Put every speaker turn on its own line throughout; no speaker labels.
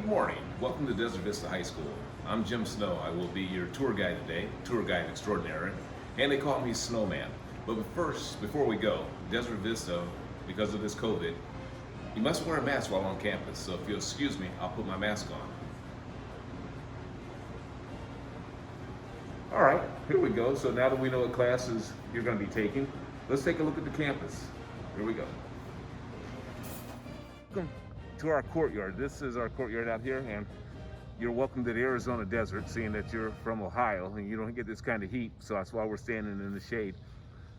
Good morning. Welcome to Desert Vista High School. I'm Jim Snow. I will be your tour guide today, tour guide extraordinary, and they call me Snowman. But first, before we go, Desert Vista, because of this COVID, you must wear a mask while on campus. So if you'll excuse me, I'll put my mask on. All right, here we go. So now that we know what classes you're going to be taking, let's take a look at the campus. Here we go. Welcome to our courtyard. This is our courtyard out here, and you're welcome to the Arizona desert, seeing that you're from Ohio and you don't get this kind of heat, so that's why we're standing in the shade.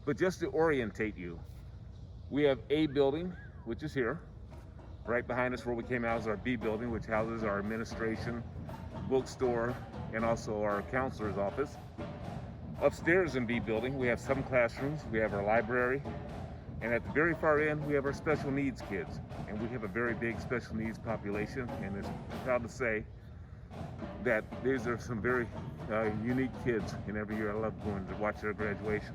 But just to orientate you, we have A building, which is here. Right behind us where we came out is our B building, which houses our administration, bookstore, and also our counselor's office. Upstairs in B building, we have some classrooms, we have our library, and at the very far end, we have our special needs kids. And we have a very big special needs population, and it's proud to say that these are some very unique kids, and every year I love going to watch their graduation.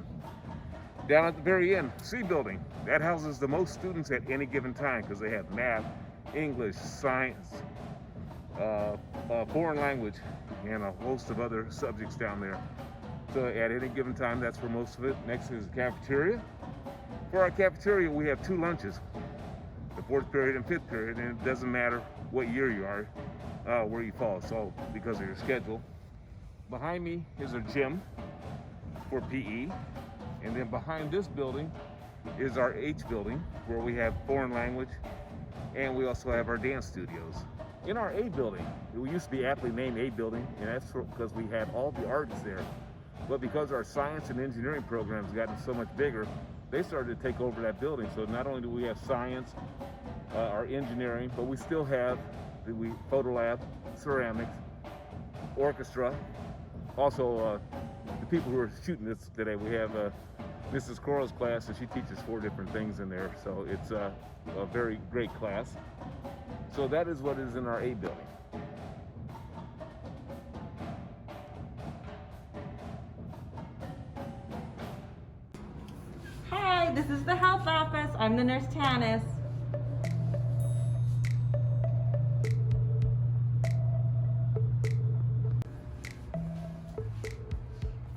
Down at the very end, C building, that houses the most students at any given time because they have math, English, science, foreign language, and a host of other subjects down there. So at any given time, that's where most of it. Next is the cafeteria. For our cafeteria, we have two lunches, the fourth period and fifth period, and it doesn't matter what year you are, where you fall, so because of your schedule. Behind me is our gym for PE, and then behind this building is our H building, where we have foreign language, and we also have our dance studios. In our A building, it used to be aptly named A building, and that's because we had all the arts there. But because our science and engineering programs have gotten so much bigger, they started to take over that building. So not only do we have science, our engineering, but we still have the photo lab, ceramics, orchestra. Also, the people who are shooting this today, we have Mrs. Coral's class, and she teaches 4 different things in there. So it's a very great class. So that is what is in our A building.
Hi, this is the health office. I'm the nurse Tanis.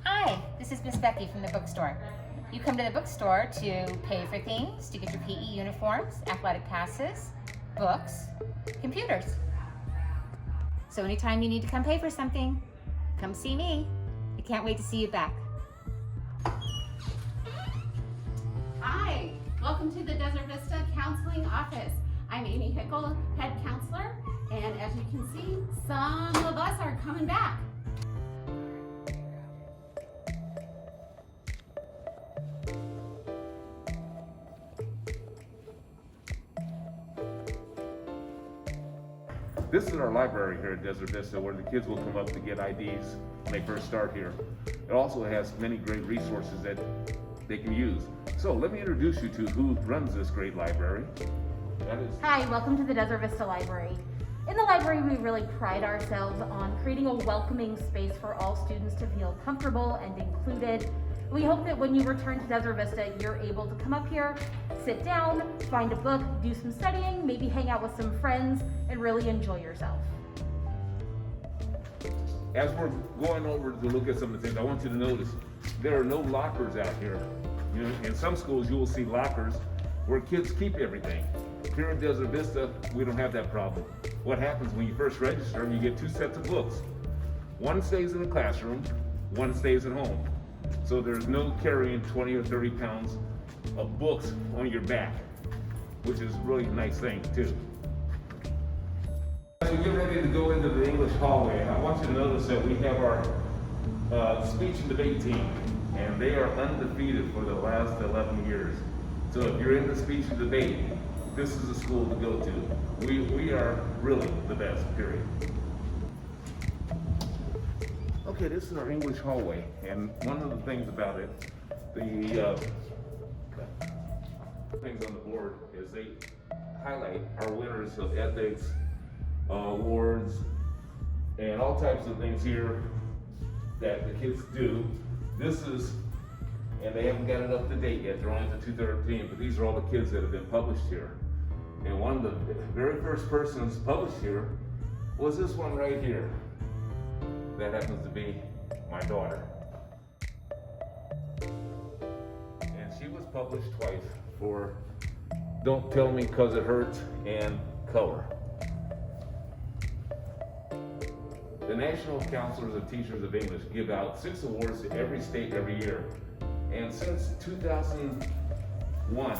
Hi, this is Miss Becky from the bookstore. You come to the bookstore to pay for things, to get your PE uniforms, athletic passes, books, computers. So anytime you need to come pay for something, come see me. I can't wait to see you back.
Hi, welcome to the Desert Vista Counseling Office. I'm Amy Hickle, head counselor, and as you can see, some of us are coming back.
This is our library here at Desert Vista, where the kids will come up to get IDs when they first start here. It also has many great resources that they can use. So let me introduce you to who runs this great library. That is
Hi, welcome to the Desert Vista Library. In the library, we really pride ourselves on creating a welcoming space for all students to feel comfortable and included. We hope that when you return to Desert Vista, you're able to come up here, sit down, find a book, do some studying, maybe hang out with some friends, and really enjoy yourself.
As we're going over to look at some of the things, I want you to notice there are no lockers out here. You know, in some schools, you will see lockers where kids keep everything. Here at Desert Vista, we don't have that problem. What happens when you first register, you get 2 sets of books. One stays in the classroom, one stays at home. So there's no carrying 20 or 30 pounds of books on your back, which is really a nice thing too. As we get ready to go into the English hallway, I want you to notice that we have our speech and debate team, and they are undefeated for the last 11 years. So if you're into speech and debate, this is the school to go to. We are really the best, period. Okay, this is our English hallway, and one of the things about it, the things on the board is they highlight our winners of ethics, awards, and all types of things here that the kids do. This is, and they haven't got it up to date yet, they're only at the 213, but these are all the kids that have been published here. And one of the very first persons published here was this one right here. That happens to be my daughter. And she was published twice for Don't Tell Me 'Cause It Hurts and Color. The National Counselors of Teachers of English give out 6 awards to every state every year. And since 2001,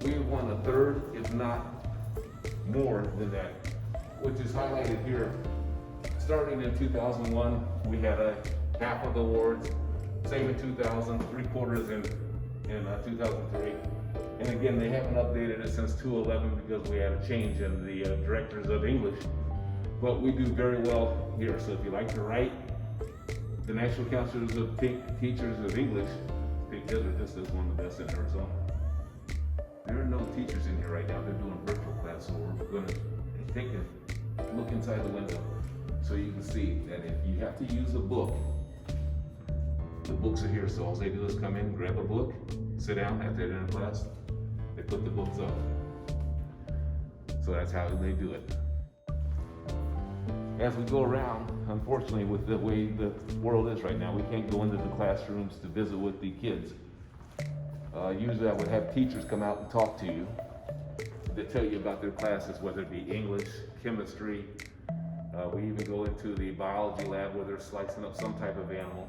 we have won a third, if not more than that, which is highlighted here. Starting in 2001, we had a half of the awards, same in 2000, 3/4 in 2003. And again, they haven't updated it since 2011 because we had a change in the directors of English. But we do very well here. So if you like to write, the National Counselors of Teachers of English, this is one of the best in Arizona. There are no teachers in here right now. They're doing virtual class, so we're going to take a look inside the window so you can see that if you have to use a book, the books are here. So all they do is come in, grab a book, sit down after they're in class, they put the books up. So that's how they do it. As we go around, unfortunately, with the way the world is right now, we can't go into the classrooms to visit with the kids. Usually I would have teachers come out and talk to you to tell you about their classes, whether it be English, chemistry. We even go into the biology lab where they're slicing up some type of animal.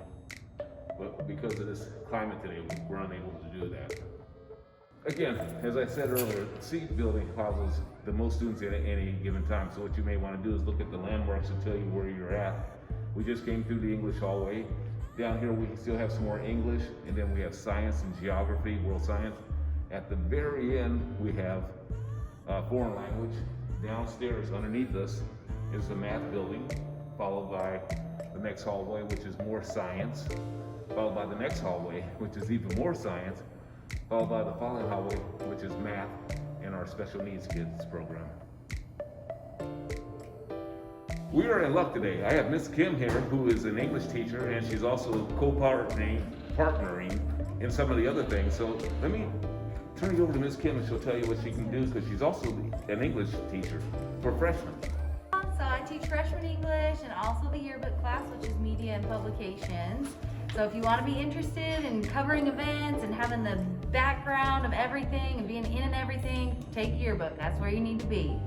But because of this climate today, we're unable to do that. Again, as I said earlier, the seat building houses the most students at any given time. So what you may want to do is look at the landmarks to tell you where you're at. We just came through the English hallway. Down here we still have some more English, and then we have science and geography, world science. At the very end, we have foreign language. Downstairs, underneath us, is the math building, followed by the next hallway, which is more science, followed by the next hallway, which is even more science, followed by the following hallway, which is math and our special needs kids program. We are in luck today. I have Miss Kim here, who is an English teacher, and she's also partnering in some of the other things. So let me turn you over to Miss Kim, and she'll tell you what she can do, because she's also an English teacher for freshmen.
So I teach freshman English and also the yearbook class, which is media and publications. So if you want to be interested in covering events and having the background of everything and being in and everything, take yearbook. That's where you need to be.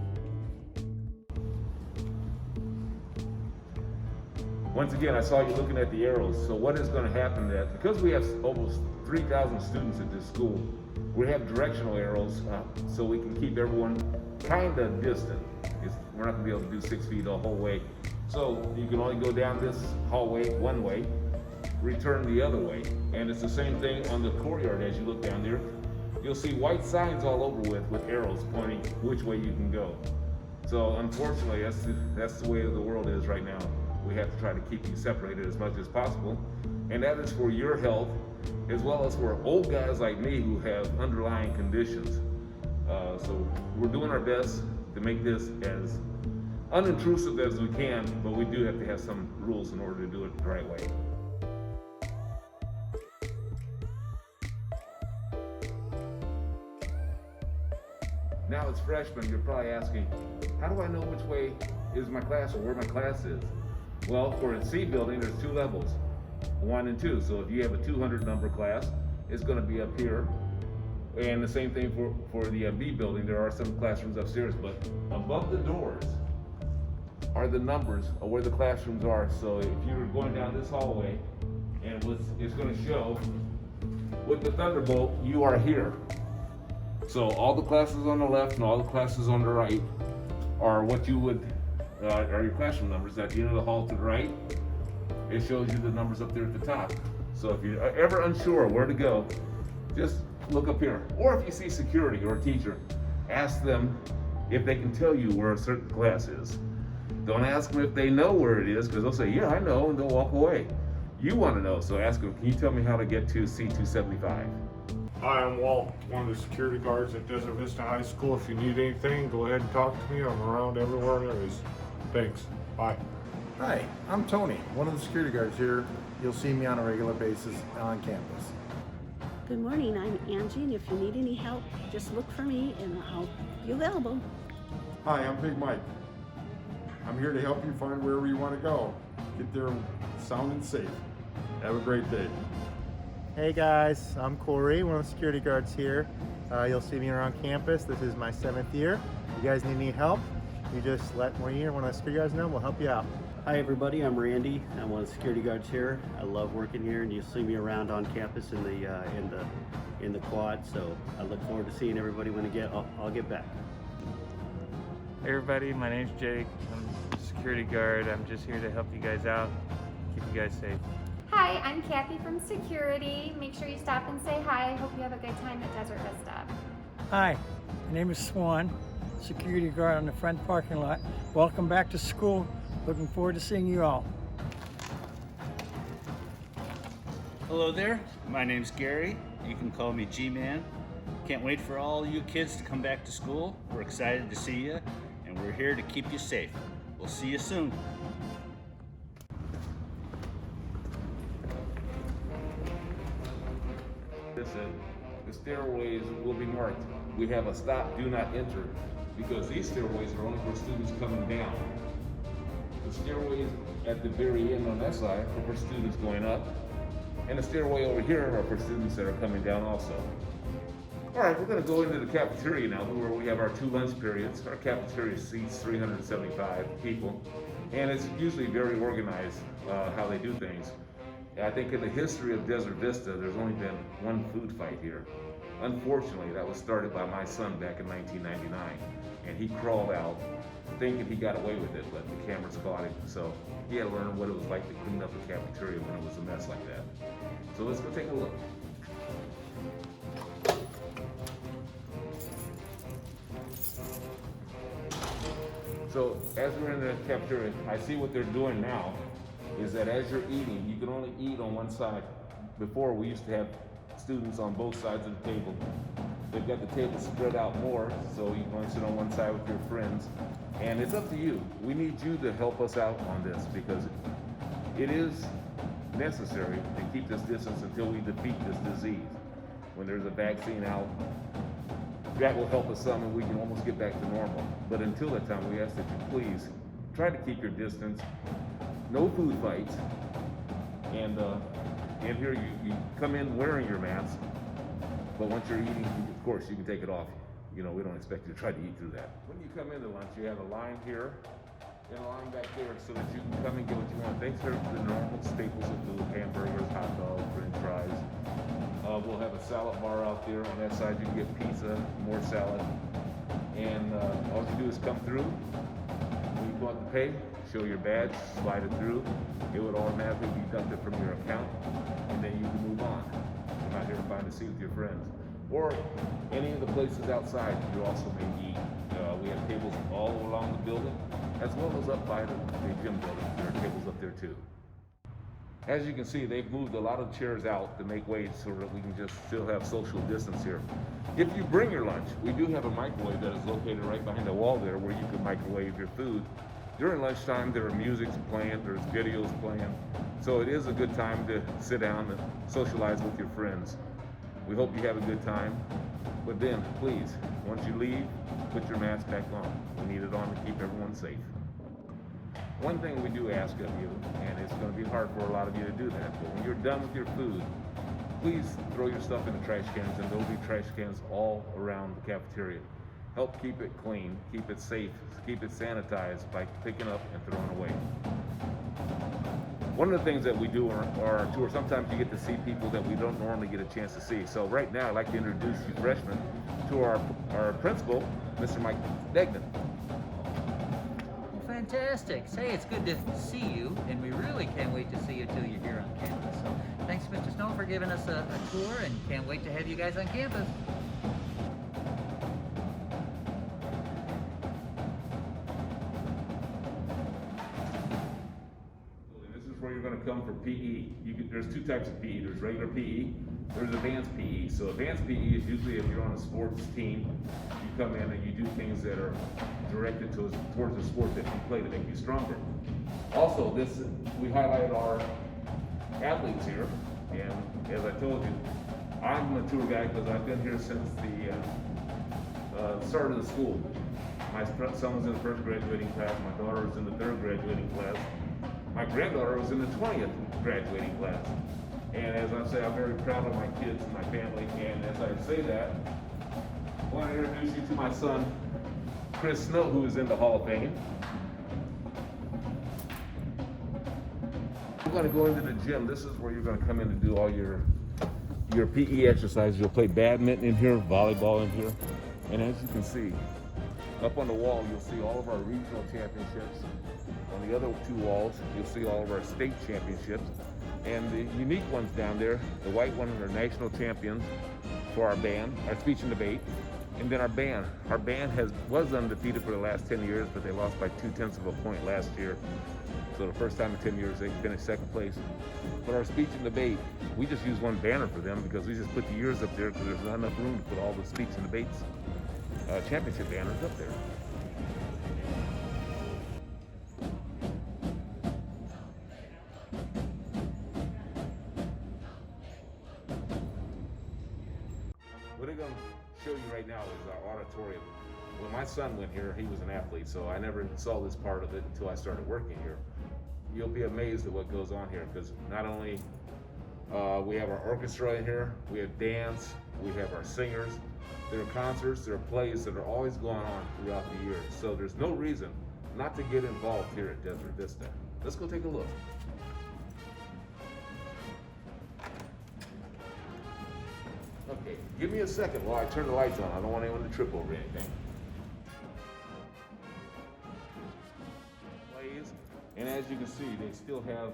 Once again, I saw you looking at the arrows. So what is going to happen is, because we have almost 3,000 students at this school, we have directional arrows so we can keep everyone kind of distant. We're not going to be able to do 6 feet the whole way. So you can only go down this hallway one way, return the other way. And it's the same thing on the courtyard. As you look down there, you'll see white signs all over with arrows pointing which way you can go. So unfortunately, that's the way the world is right now. We have to try to keep you separated as much as possible. And that is for your health, as well as for old guys like me who have underlying conditions. So we're doing our best to make this as unintrusive as we can, but we do have to have some rules in order to do it the right way. Now as freshmen, you're probably asking, how do I know which way is my class or where my class is? Well, for a C building, there's 2 levels, 1 and 2. So if you have a 200 number class, it's going to be up here. And the same thing for the B building. There are some classrooms upstairs, but above the doors are the numbers of where the classrooms are. So if you're going down this hallway, and it's going to show with the Thunderbolt, you are here. So all the classes on the left and all the classes on the right are what you would, are your classroom numbers. At the end of the hall to the right, it shows you the numbers up there at the top. So if you're ever unsure where to go, just look up here. Or if you see security or a teacher, ask them if they can tell you where a certain class is. Don't ask them if they know where it is, because they'll say, yeah, I know, and they'll walk away. You want to know, so ask them, can you tell me how to get to C275?
Hi, I'm Walt, one of the security guards at Desert Vista High School. If you need anything, go ahead and talk to me. I'm around everywhere there is. Thanks. Bye.
Hi, I'm Tony, one of the security guards here. You'll see me on a regular basis on campus.
Good morning, I'm Angie, and if you need any help, just look for me and I'll be available.
Hi, I'm Big Mike.
I'm here to help you find wherever you want to go. Get there sound and safe. Have a great day.
Hey guys, I'm Corey, one of the security guards here. You'll see me around campus. This is my 7th year. If you guys need any help, you just let me or one of the security guards know, and we'll help you out.
Hi everybody, I'm Randy. I'm one of the security guards here. I love working here, and you'll see me around on campus in the quad. So I look forward to seeing everybody when I'll get back.
Hey everybody, my name's Jake. I'm a security guard. I'm just here to help you guys out, keep you guys safe.
Hi, I'm Kathy from security. Make sure you stop and say hi. Hope you have a good time at Desert Vista.
Hi, my name is Swan, security guard on the front parking lot. Welcome back to school. Looking forward to seeing you all.
Hello there, my name's Gary. You can call me G-Man. Can't wait for all you kids to come back to school. We're excited to see you, and we're here to keep you safe. We'll see you soon.
The stairways will be marked. We have a stop, do not enter, because these stairways are only for students coming down. The stairways at the very end on that side are for students going up, and the stairway over here are for students that are coming down also. All right, we're going to go into the cafeteria now, where we have our 2 lunch periods. Our cafeteria seats 375 people, and it's usually very organized how they do things. I think in the history of Desert Vista, there's only been one food fight here. Unfortunately, that was started by my son back in 1999, and he crawled out thinking he got away with it, but the cameras caught him, so he had to learn what it was like to clean up the cafeteria when it was a mess like that. So let's go take a look. So as we're in the cafeteria, I see what they're doing now is that as you're eating, you can only eat on one side. Before, we used to have students on both sides of the table. They've got the table spread out more, so you can sit on one side with your friends. And it's up to you. We need you to help us out on this because it is necessary to keep this distance until we defeat this disease. When there's a vaccine out, that will help us some and we can almost get back to normal. But until that time, we ask that you please try to keep your distance. No food fights, and here you come in wearing your mask, but once you're eating, of course, you can take it off. You know, we don't expect you to try to eat through that. When you come into lunch, you have a line here and a line back there so that you can come and get what you want. Thanks for the normal staples of food, hamburgers, hot dogs, french fries. We'll have a salad bar out there. On that side, you can get pizza, more salad. And all you do is come through. When you go out to pay, show your badge, slide it through. It would automatically be deducted from your account, and then you can move on. You're not here to find a seat with your friends. Or any of the places outside, you also may eat. We have tables all along the building, as well as up by the gym building. There are tables up there too. As you can see, they've moved a lot of chairs out to make way so that we can just still have social distance here. If you bring your lunch, we do have a microwave that is located right behind the wall there where you can microwave your food. During lunchtime, there are music playing, there's videos playing. So it is a good time to sit down and socialize with your friends. We hope you have a good time. But then, please, once you leave, put your mask back on. We need it on to keep everyone safe. One thing we do ask of you, and it's going to be hard for a lot of you to do that, but when you're done with your food, please throw your stuff in the trash cans, and there'll be trash cans all around the cafeteria. Help keep it clean, keep it safe, keep it sanitized by picking up and throwing away. One of the things that we do on our tour, sometimes you get to see people that we don't normally get a chance to see. So right now, I'd like to introduce you freshmen to our principal, Mr. Mike Degnan.
Fantastic. Say, it's good to see you, and we really can't wait to see you till you're here on campus. So thanks, Mr. Snow, for giving us a tour, and can't wait to have you guys on campus.
This is where you're going to come for PE. There's 2 types of PE. There's regular PE, there's advanced PE. So advanced PE is usually if you're on a sports team, you come in and you do things that are directed towards the sport that you play to make you stronger. Also, we highlight our athletes here, and as I told you, I'm a tour guide because I've been here since the start of the school. My son was in the first graduating class. My daughter was in the third graduating class. My granddaughter was in the 20th graduating class. And as I say, I'm very proud of my kids and my family. And as I say that, I want to introduce you to my son, Chris Snow, who is in the Hall of Fame. We're going to go into the gym. This is where you're going to come in to do all your PE exercises. You'll play badminton in here, volleyball in here. And as you can see, up on the wall, you'll see all of our regional championships. On the other two walls, you'll see all of our state championships. And the unique ones down there, the white ones are national champions for our band, our speech and debate. And then our band. Our band was undefeated for the last 10 years, but they lost by 0.2 of a point last year. So the first time in 10 years they finished second place. But our speech and debate, we just use one banner for them because we just put the years up there because there's not enough room to put all the speech and debates championship banners up there. What I'm going to show you right now is our auditorium. When my son went here, he was an athlete, so I never saw this part of it until I started working here. You'll be amazed at what goes on here because not only we have our orchestra in here, we have dance, we have our singers, there are concerts, there are plays that are always going on throughout the year. So there's no reason not to get involved here at Desert Vista. Let's go take a look. Okay, give me a second while I turn the lights on. I don't want anyone to trip over anything. Plays, and as you can see, they still have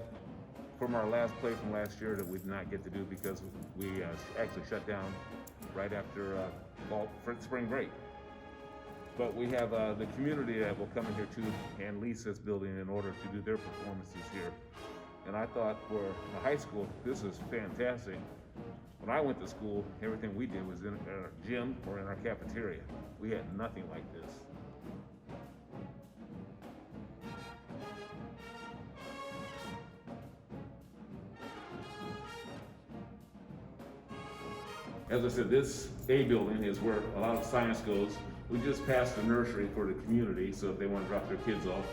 from our last play from last year that we did not get to do because we actually shut down right after spring break. But we have the community that will come in here too and lease this building in order to do their performances here. And I thought for the high school, this is fantastic. When I went to school, everything we did was in our gym or in our cafeteria. We had nothing like this. As I said, this A building is where a lot of science goes. We just passed the nursery for the community, so if they want to drop their kids off.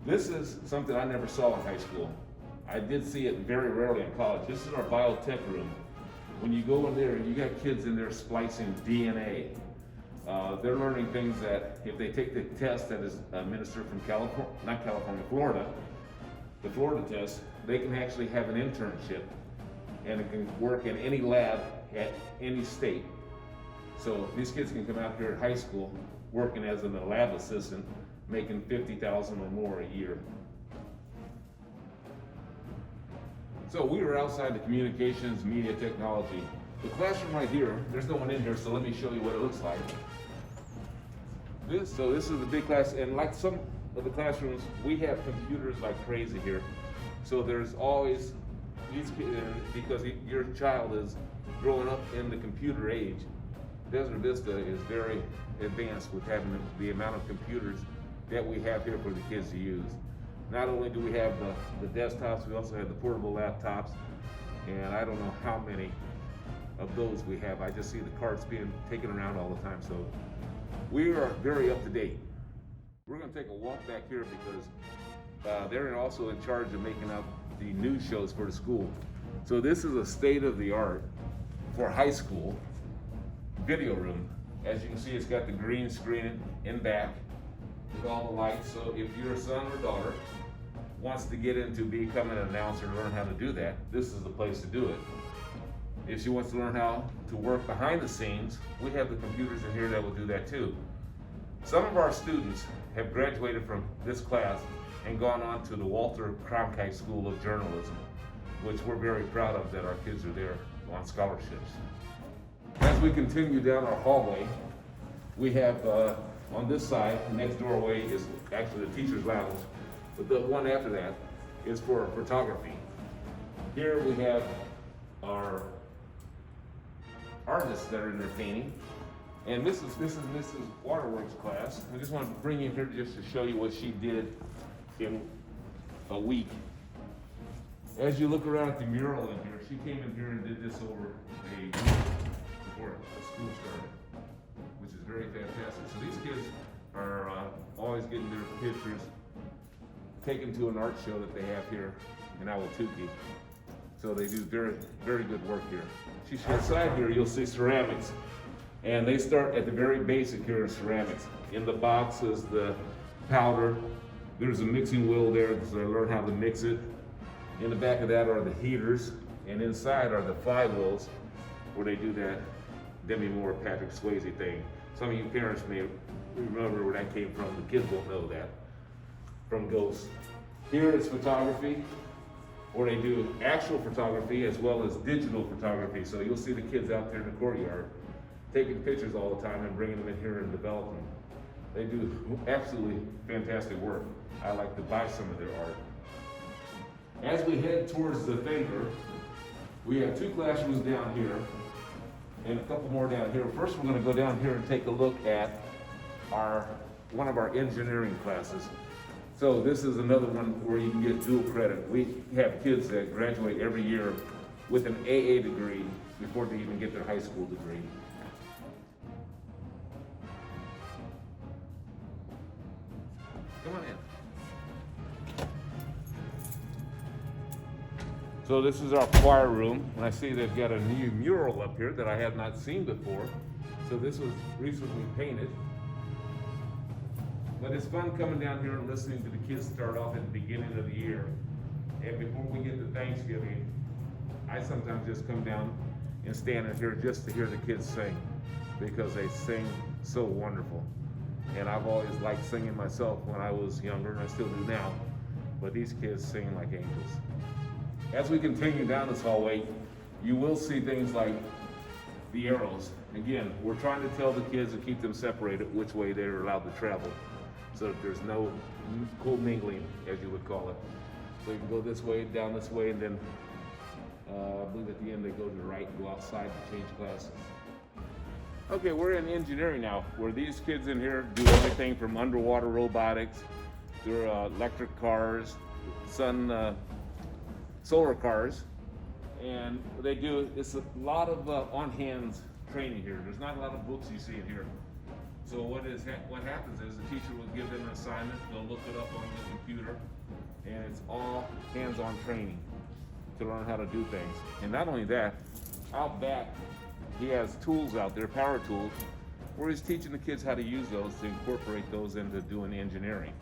This is something I never saw in high school. I did see it very rarely in college. This is our biotech room. When you go in there, you got kids in there splicing DNA. They're learning things that if they take the test that is administered from Florida, the Florida test, they can actually have an internship and it can work in any lab at any state. So these kids can come out here at high school working as a lab assistant, making $50,000 or more a year. So we are outside the communications, media technology. The classroom right here, there's no one in here, so let me show you what it looks like. This is the big class, and like some of the classrooms, we have computers like crazy here. So there's always these kids, because your child is growing up in the computer age. Desert Vista is very advanced with having the amount of computers that we have here for the kids to use. Not only do we have the desktops, we also have the portable laptops, and I don't know how many of those we have. I just see the carts being taken around all the time, so we are very up to date. We're going to take a walk back here because they're also in charge of making up the news shows for the school. So this is a state-of-the-art for high school video room. As you can see, it's got the green screen in back with all the lights. So if your son or daughter wants to get into becoming an announcer and learn how to do that, this is the place to do it. If she wants to learn how to work behind the scenes, we have the computers in here that will do that too. Some of our students have graduated from this class and gone on to the Walter Cronkite School of Journalism, which we're very proud of that our kids are there on scholarships. As we continue down our hallway, we have on this side, the next doorway is actually the teacher's lounge, but the one after that is for photography. Here we have our artists that are in their painting, and this is Mrs. Waterworks' class. I just want to bring you in here just to show you what she did in a week. As you look around at the mural in here, she came in here and did this over a week before the school started, which is very fantastic. So these kids are pictures, take them to an art show that they have here in Awatuki. So they do very, very good work here. Inside here, you'll see ceramics. And they start at the very basic here in ceramics. In the box is the powder. There's a mixing wheel there, so they learn how to mix it. In the back of that are the heaters, and inside are the flywheels, where they do that Demi Moore, Patrick Swayze thing. Some of you parents may remember where that came from. The kids won't know that from Ghost. Here is photography, where they do actual photography as well as digital photography. So you'll see the kids out there in the courtyard taking pictures all the time and bringing them in here and developing them. They do absolutely fantastic work. I like to buy some of their art. As we head towards the Thinker, we have 2 classrooms down here and a couple more down here. First, we're going to go down here and take a look at one of our engineering classes. So this is another one where you can get dual credit. We have kids that graduate every year with an AA degree before they even get their high school degree. Come on in. So this is our choir room, and I see they've got a new mural up here that I have not seen before. So this was recently painted. But it's fun coming down here and listening to the kids start off at the beginning of the year. And before we get to Thanksgiving, I sometimes just come down and stand in here just to hear the kids sing, because they sing so wonderful. And I've always liked singing myself when I was younger, and I still do now. But these kids sing like angels. As we continue down this hallway, you will see things like the arrows. Again, we're trying to tell the kids to keep them separated which way they're allowed to travel, so that there's no co-mingling, as you would call it. So you can go this way, down this way, and then I believe at the end they go to the right and go outside to change classes. Okay, we're in engineering now, where these kids in here do everything from underwater robotics, their electric cars, solar cars, and they do, it's a lot of on-hands training here. There's not a lot of books you see in here. So what happens is the teacher will give them an assignment, they'll look it up on the computer, and it's all hands-on training to learn how to do things. And not only that, out back, he has tools out there, power tools, where he's teaching the kids how to use those to incorporate those into doing engineering.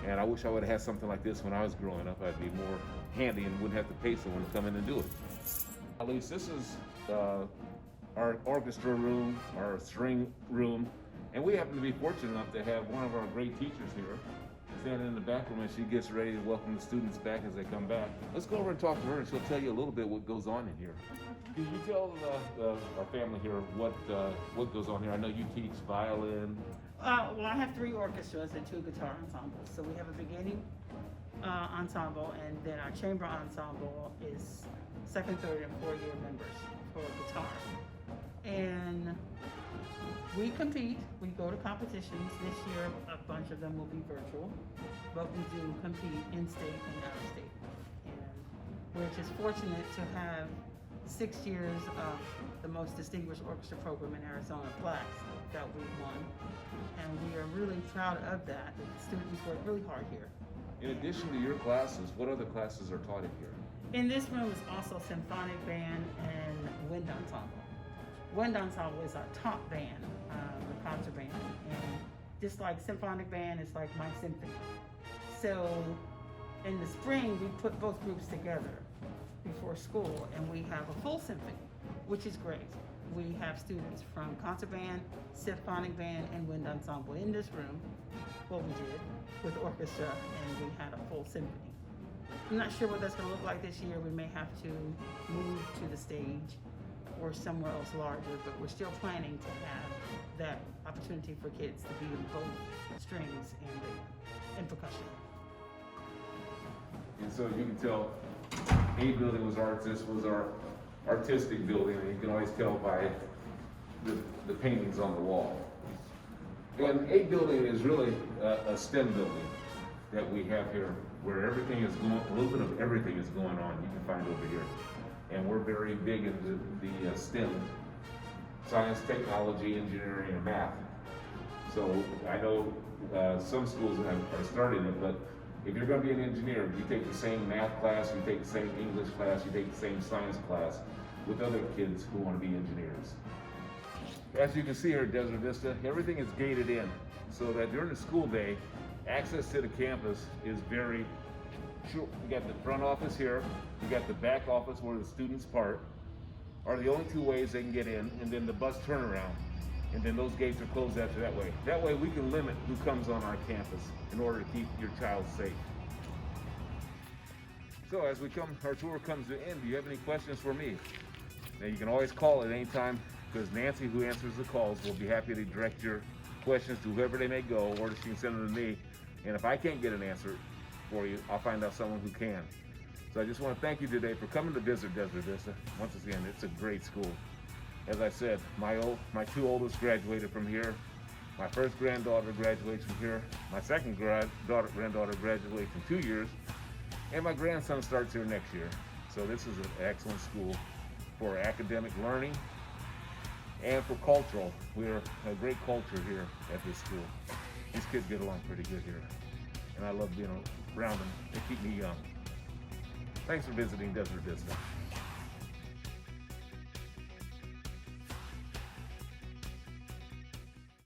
And I wish I would have had something like this when I was growing up. I'd be more handy and wouldn't have to pay someone to come in and do it. At least this is our orchestra room, our string room, and we happen to be fortunate enough to have one of our great teachers here standing in the back room, and she gets ready to welcome the students back as they come back. Let's go over and talk to her, and she'll tell you a little bit what goes on in here. Can you tell our family here what goes on here? I know you teach violin.
Well, I have 3 orchestras and 2 guitar ensembles. So we have a beginning ensemble, and then our chamber ensemble is 2nd, 3rd, and 4th-year members for guitar. And we compete, we go to competitions. This year, a bunch of them will be virtual, but we do compete in-state and out-of-state. And we're just fortunate to have 6 years of the most distinguished orchestra program in Arizona plaques that we've won. And we are really proud of that. The students work really hard here.
In addition to your classes, what other classes are taught in here?
In this room is also symphonic band and wind ensemble. Wind ensemble is our top band, the concert band. And just like symphonic band, it's like my symphony. So in the spring, we put both groups together before school, and we have a full symphony, which is great. We have students from concert band, symphonic band, and wind ensemble in this room, what we did with orchestra, and we had a full symphony. I'm not sure what that's going to look like this year. We may have to move to the stage or somewhere else larger, but we're still planning to have that opportunity for kids to be in both strings and percussion.
And so you can tell A building was arts, this was our artistic building, and you can always tell by the paintings on the wall. And A building is really a STEM building that we have here, where everything is going, a little bit of everything is going on, you can find over here. And we're very big into the STEM, science, technology, engineering, and math. So I know some schools are starting it, but if you're going to be an engineer, you take the same math class, you take the same English class, you take the same science class with other kids who want to be engineers. As you can see here at Desert Vista, everything is gated in so that during the school day, access to the campus is very short. You got the front office here, you got the back office where the students park, are the only two ways they can get in, and then the bus turnaround. And then those gates are closed after that way. That way we can limit who comes on our campus in order to keep your child safe. So as our tour comes to an end, do you have any questions for me? Now you can always call at any time, because Nancy, who answers the calls, will be happy to direct your questions to whoever they may go, or she can send them to me. And if I can't get an answer for you, I'll find out someone who can. So I just want to thank you today for coming to visit Desert Vista. Once again, it's a great school. As I said, my two oldest graduated from here. My first granddaughter graduates from here. My second granddaughter graduates in 2 years. And my grandson starts here next year. So this is an excellent school for academic learning and for cultural. We're a great culture here at this school. These kids get along pretty good here. And I love being around them. They keep me young. Thanks for visiting Desert Vista.